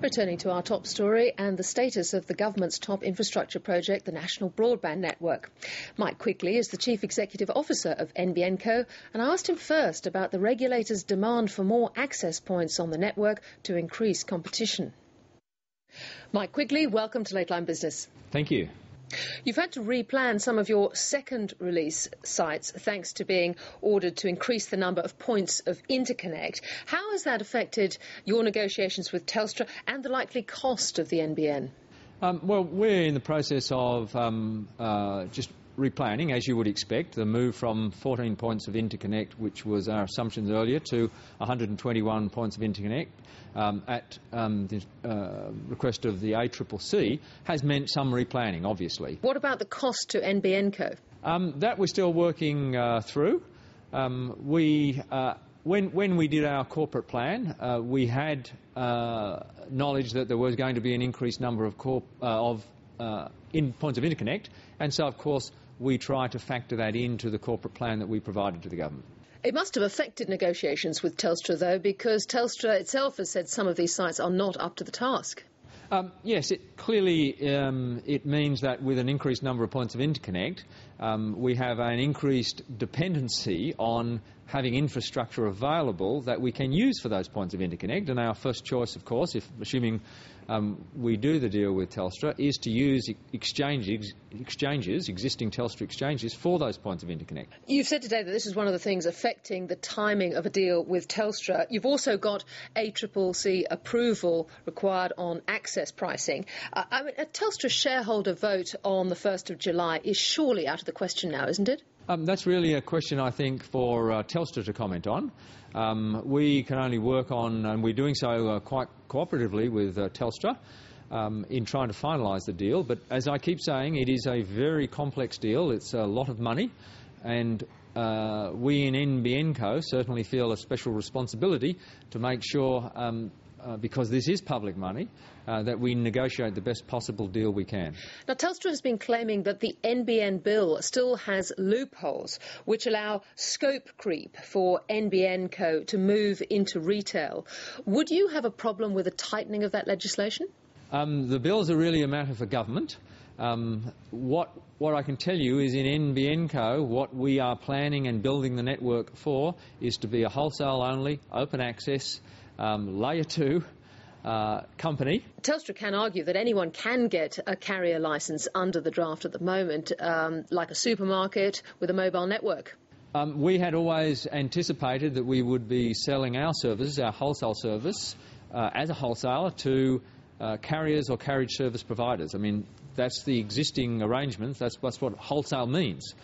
Returning to our top story and the status of the government's top infrastructure project, the National Broadband Network. Mike Quigley is the Chief Executive Officer of NBN Co, and I asked him first about the regulator's demand for more access points on the network to increase competition. Mike Quigley, welcome to Late Line Business. Thank you. You've had to replan some of your second release sites thanks to being ordered to increase the number of points of interconnect. How has that affected your negotiations with Telstra and the likely cost of the NBN? Well, we're in the process of just replanning, as you would expect, the move from 14 points of interconnect, which was our assumptions earlier, to 121 points of interconnect at the request of the ACCC, has meant some replanning, obviously. What about the cost to NBN Co? That we're still working through. When we did our corporate plan, we had knowledge that there was going to be an increased number of points of interconnect, and so, of course, we try to factor that into the corporate plan that we provided to the government. It must have affected negotiations with Telstra, though, because Telstra itself has said some of these sites are not up to the task. Yes, it clearly it means that with an increased number of points of interconnect, we have an increased dependency on having infrastructure available that we can use for those points of interconnect. And our first choice, of course, assuming we do the deal with Telstra, is to use existing Telstra exchanges for those points of interconnect. You've said today that this is one of the things affecting the timing of a deal with Telstra. You've also got ACCC approval required on access pricing. A Telstra shareholder vote on the 1st of July is surely out of the question now, isn't it? That's really a question, I think, for Telstra to comment on. We can only work on, and we're doing so quite cooperatively with Telstra in trying to finalise the deal. But as I keep saying, it is a very complex deal. It's a lot of money, and we in NBN Co certainly feel a special responsibility to make sure, because this is public money, that we negotiate the best possible deal we can. Now, Telstra has been claiming that the NBN bill still has loopholes which allow scope creep for NBN Co to move into retail. Would you have a problem with a tightening of that legislation? The bills are really a matter for government. What I can tell you is in NBN Co, what we are planning and building the network for is to be a wholesale-only, open access, Layer 2 company. Telstra can argue that anyone can get a carrier licence under the draft at the moment, like a supermarket with a mobile network. We had always anticipated that we would be selling our services, our wholesale service, as a wholesaler to carriers or carriage service providers. I mean, that's the existing arrangements. That's what wholesale means.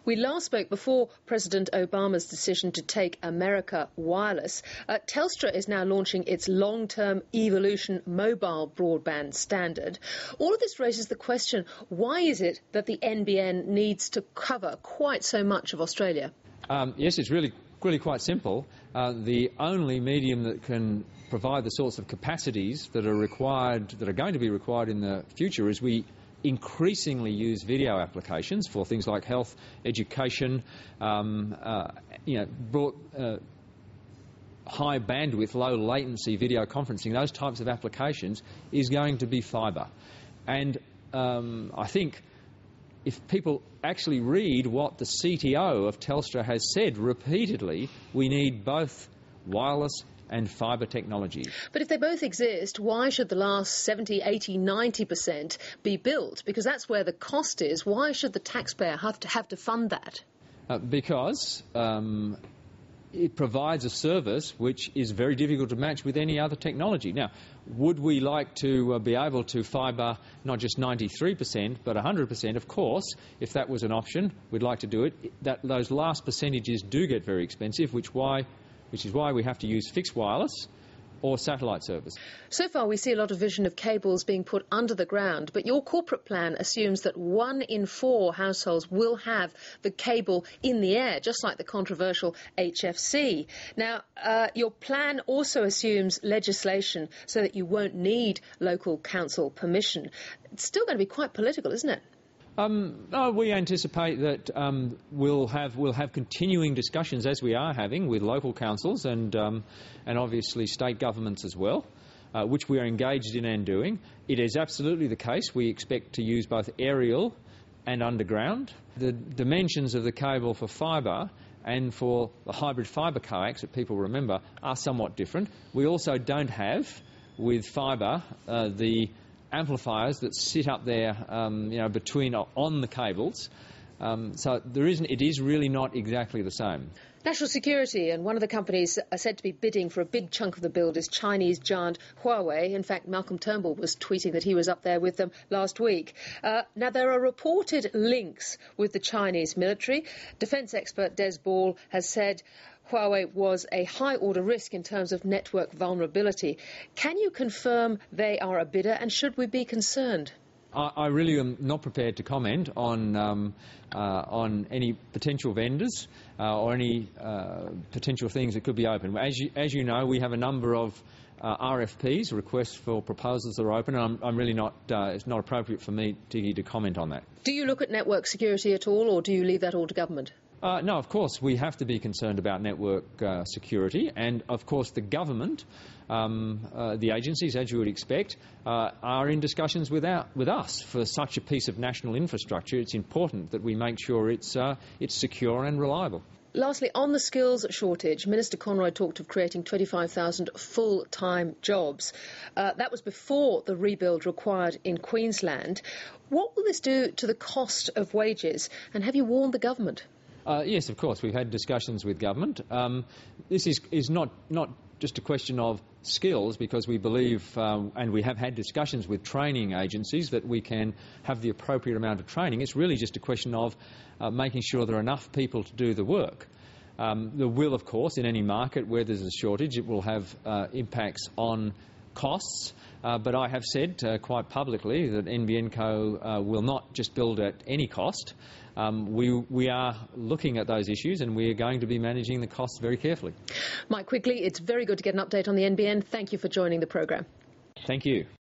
We last spoke before President Obama's decision to take America wireless. Telstra is now launching its long-term evolution mobile broadband standard. All of this raises the question, why is it that the NBN needs to cover quite so much of Australia? Yes, it's really quite simple. The only medium that can provide the sorts of capacities that are required, that are going to be required in the future, is we increasingly use video applications for things like health, education, high bandwidth, low latency video conferencing. Those types of applications is going to be fibre. And I think if people actually read what the CTO of Telstra has said repeatedly, we need both wireless and fibre technology. But if they both exist, why should the last 70, 80, 90% be built? Because that's where the cost is. Why should the taxpayer have to fund that? Because it provides a service which is very difficult to match with any other technology. Now, would we like to be able to fibre not just 93% but 100%? Of course, if that was an option, we'd like to do it. Those last percentages do get very expensive, which is why we have to use fixed wireless or satellite service. So far we see a lot of vision of cables being put under the ground, but your corporate plan assumes that 1 in 4 households will have the cable in the air, just like the controversial HFC. Now, your plan also assumes legislation so that you won't need local council permission. It's still going to be quite political, isn't it? We anticipate that we'll have continuing discussions, as we are having, with local councils and obviously state governments as well. which we are engaged in and doing. It is absolutely the case. We expect to use both aerial and underground. The dimensions of the cable for fibre and for the hybrid fibre coax that people remember are somewhat different. We also don't have, with fibre, the amplifiers that sit up there, between on the cables. So it is really not exactly the same. National security, and one of the companies said to be bidding for a big chunk of the build is Chinese giant Huawei. In fact, Malcolm Turnbull was tweeting that he was up there with them last week. Now, there are reported links with the Chinese military. Defence expert Des Ball has said Huawei was a high-order risk in terms of network vulnerability. Can you confirm they are a bidder, and should we be concerned? I really am not prepared to comment on any potential vendors or any potential things that could be open. As you know, we have a number of RFPs, requests for proposals that are open, and I'm really not, it's not appropriate for me, Tiggy, to comment on that. Do you look at network security at all, or do you leave that all to government? No, of course, we have to be concerned about network security, and of course the government, the agencies, as you would expect, are in discussions with us for such a piece of national infrastructure. It's important that we make sure it's secure and reliable. Lastly, on the skills shortage, Minister Conroy talked of creating 25,000 full-time jobs. That was before the rebuild required in Queensland. What will this do to the cost of wages, and have you warned the government? Yes, of course. We've had discussions with government. This is not just a question of skills, because we believe, and we have had discussions with training agencies, that we can have the appropriate amount of training. It's really just a question of making sure there are enough people to do the work. There will, of course, in any market where there's a shortage, it will have impacts on costs. But I have said quite publicly that NBN Co will not just build at any cost. We are looking at those issues, and we are going to be managing the costs very carefully. Mike Quigley, it's very good to get an update on the NBN. Thank you for joining the program. Thank you.